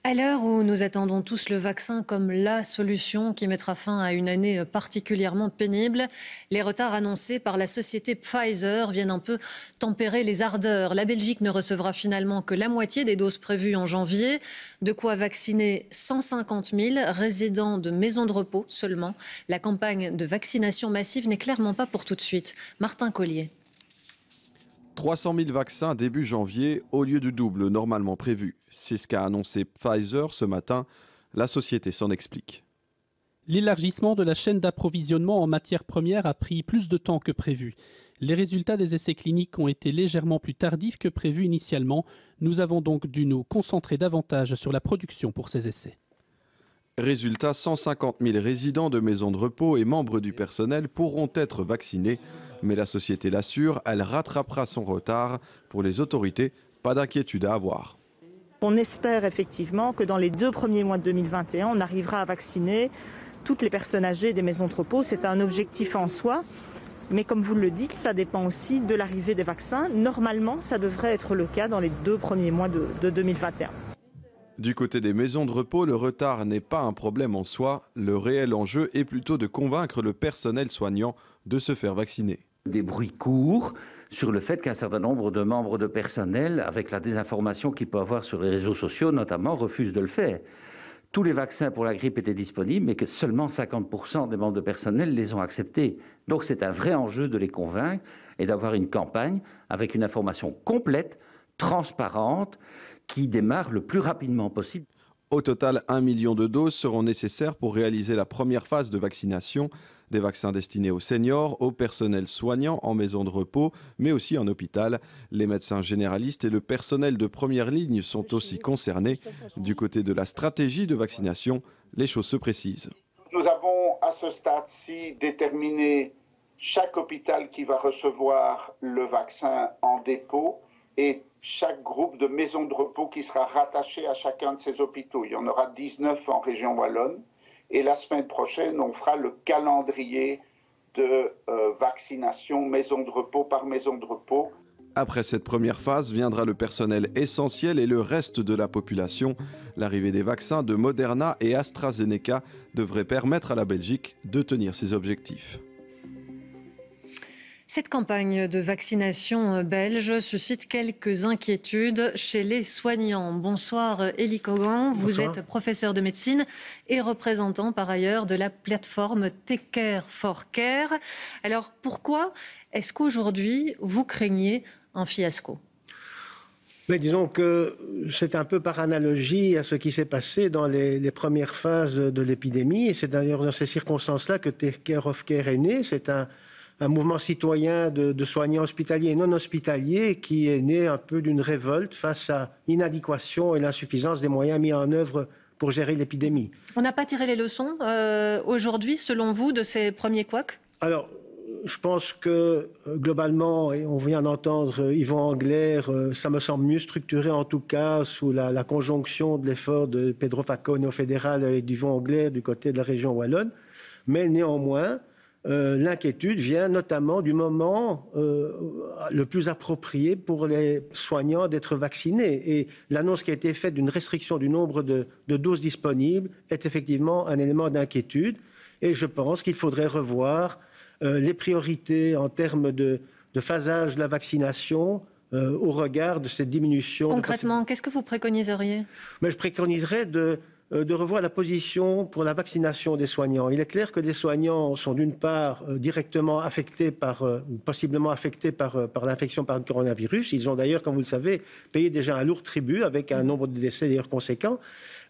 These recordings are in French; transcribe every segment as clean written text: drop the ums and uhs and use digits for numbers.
À l'heure où nous attendons tous le vaccin comme la solution qui mettra fin à une année particulièrement pénible, les retards annoncés par la société Pfizer viennent un peu tempérer les ardeurs. La Belgique ne recevra finalement que la moitié des doses prévues en janvier. De quoi vacciner 150 000 résidents de maisons de repos seulement. La campagne de vaccination massive n'est clairement pas pour tout de suite. Martin Collier. 300 000 vaccins début janvier au lieu du double normalement prévu. C'est ce qu'a annoncé Pfizer ce matin. La société s'en explique. L'élargissement de la chaîne d'approvisionnement en matières premières a pris plus de temps que prévu. Les résultats des essais cliniques ont été légèrement plus tardifs que prévu initialement. Nous avons donc dû nous concentrer davantage sur la production pour ces essais. Résultat, 150 000 résidents de maisons de repos et membres du personnel pourront être vaccinés. Mais la société l'assure, elle rattrapera son retard. Pour les autorités, pas d'inquiétude à avoir. On espère effectivement que dans les 2 premiers mois de 2021, on arrivera à vacciner toutes les personnes âgées des maisons de repos. C'est un objectif en soi. Mais comme vous le dites, ça dépend aussi de l'arrivée des vaccins. Normalement, ça devrait être le cas dans les 2 premiers mois de 2021. Du côté des maisons de repos, le retard n'est pas un problème en soi. Le réel enjeu est plutôt de convaincre le personnel soignant de se faire vacciner. Des bruits courts sur le fait qu'un certain nombre de membres de personnel, avec la désinformation qu'ils peuvent avoir sur les réseaux sociaux notamment, refusent de le faire. Tous les vaccins pour la grippe étaient disponibles, mais que seulement 50% des membres de personnel les ont acceptés. Donc c'est un vrai enjeu de les convaincre et d'avoir une campagne avec une information complète, transparente, qui démarre le plus rapidement possible. Au total, 1 million de doses seront nécessaires pour réaliser la première phase de vaccination. Des vaccins destinés aux seniors, au personnel soignant en maison de repos, mais aussi en hôpital. Les médecins généralistes et le personnel de première ligne sont aussi concernés. Du côté de la stratégie de vaccination, les choses se précisent. Nous avons à ce stade-ci déterminé chaque hôpital qui va recevoir le vaccin en dépôt et chaque groupe de maisons de repos qui sera rattaché à chacun de ces hôpitaux. Il y en aura 19 en région wallonne. Et la semaine prochaine, on fera le calendrier de vaccination maison de repos par maison de repos. Après cette première phase, viendra le personnel essentiel et le reste de la population. L'arrivée des vaccins de Moderna et AstraZeneca devrait permettre à la Belgique de tenir ses objectifs. Cette campagne de vaccination belge suscite quelques inquiétudes chez les soignants. Bonsoir Élie Cogan, vous êtes professeur de médecine et représentant par ailleurs de la plateforme Take Care for Care. Alors pourquoi est-ce qu'aujourd'hui vous craignez un fiasco ? Mais disons que c'est un peu par analogie à ce qui s'est passé dans les premières phases de l'épidémie. Et c'est d'ailleurs dans ces circonstances-là que Take Care of Care est né. C'est un mouvement citoyen de soignants hospitaliers et non hospitaliers qui est né un peu d'une révolte face à l'inadéquation et l'insuffisance des moyens mis en œuvre pour gérer l'épidémie. On n'a pas tiré les leçons aujourd'hui, selon vous, de ces premiers couacs ? Alors, je pense que globalement, et on vient d'entendre Yvon Angler, ça me semble mieux structuré en tout cas sous la conjonction de l'effort de Pedro Facone au fédéral et d'Yvon Angler du côté de la région wallonne. Mais néanmoins, l'inquiétude vient notamment du moment le plus approprié pour les soignants d'être vaccinés. Et l'annonce qui a été faite d'une restriction du nombre de doses disponibles est effectivement un élément d'inquiétude. Et je pense qu'il faudrait revoir les priorités en termes de phasage de la vaccination au regard de cette diminution. Concrètement, qu'est-ce que vous préconiseriez ? Mais je préconiserais de revoir la position pour la vaccination des soignants. Il est clair que les soignants sont d'une part directement affectés ou possiblement affectés par l'infection par le coronavirus. Ils ont d'ailleurs, comme vous le savez, payé déjà un lourd tribut avec un nombre de décès d'ailleurs conséquent.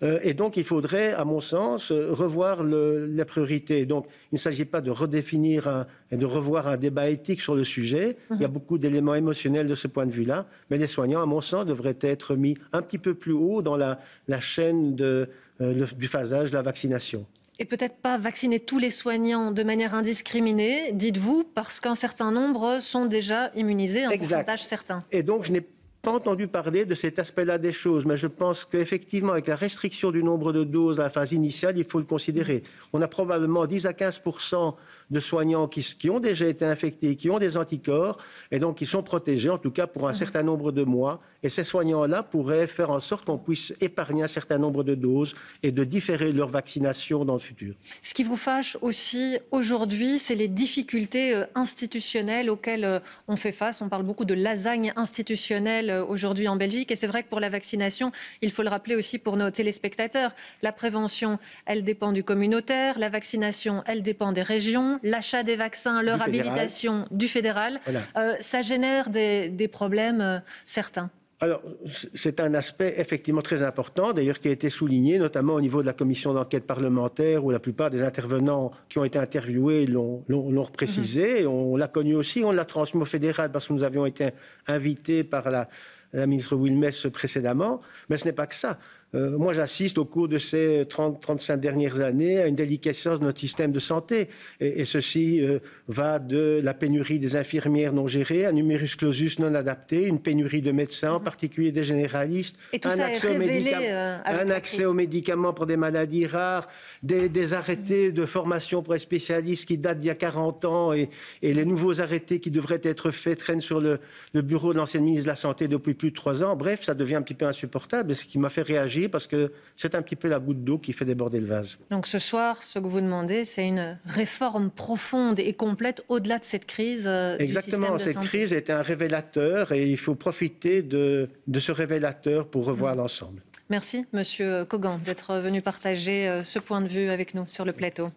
Et donc il faudrait, à mon sens, revoir les priorités. Donc il ne s'agit pas de redéfinir et de revoir un débat éthique sur le sujet. Il y a beaucoup d'éléments émotionnels de ce point de vue-là. Mais les soignants, à mon sens, devraient être mis un petit peu plus haut dans la chaîne du phasage de la vaccination. Et peut-être pas vacciner tous les soignants de manière indiscriminée, dites-vous, parce qu'un certain nombre sont déjà immunisés, un pourcentage certain. Et donc je n'ai pas entendu parler de cet aspect-là des choses, mais je pense qu'effectivement, avec la restriction du nombre de doses à la phase initiale, il faut le considérer. On a probablement 10 à 15% de soignants qui ont déjà été infectés, qui ont des anticorps, et donc qui sont protégés, en tout cas pour un certain nombre de mois. Et ces soignants-là pourraient faire en sorte qu'on puisse épargner un certain nombre de doses et de différer leur vaccination dans le futur. Ce qui vous fâche aussi aujourd'hui, c'est les difficultés institutionnelles auxquelles on fait face. On parle beaucoup de lasagne institutionnelle aujourd'hui en Belgique. Et c'est vrai que pour la vaccination, il faut le rappeler aussi pour nos téléspectateurs, la prévention, elle dépend du communautaire. La vaccination, elle dépend des régions. L'achat des vaccins, leur habilitation du fédéral. Voilà. Ça génère des problèmes certains. Alors, c'est un aspect effectivement très important, d'ailleurs qui a été souligné, notamment au niveau de la commission d'enquête parlementaire, où la plupart des intervenants qui ont été interviewés l'ont reprécisé. On l'a connu aussi, on l'a transmis au fédéral parce que nous avions été invités par la ministre Wilmès précédemment, mais ce n'est pas que ça. Moi, j'assiste au cours de ces 30-35 dernières années à une déliquescence de notre système de santé. Et ceci va de la pénurie des infirmières non gérées, un numerus clausus non adapté, une pénurie de médecins, en particulier des généralistes, un accès aux médicaments pour des maladies rares, des arrêtés de formation pour les spécialistes qui datent d'il y a 40 ans et les nouveaux arrêtés qui devraient être faits traînent sur le bureau de l'ancienne ministre de la Santé depuis plus de 3 ans. Bref, ça devient un petit peu insupportable, et ce qui m'a fait réagir parce que c'est un petit peu la goutte d'eau qui fait déborder le vase. Donc ce soir, ce que vous demandez, c'est une réforme profonde et complète au-delà de cette crise Exactement, du système de santé. cette crise est un révélateur et il faut profiter de ce révélateur pour revoir l'ensemble. Merci, Monsieur Kogan, d'être venu partager ce point de vue avec nous sur le plateau.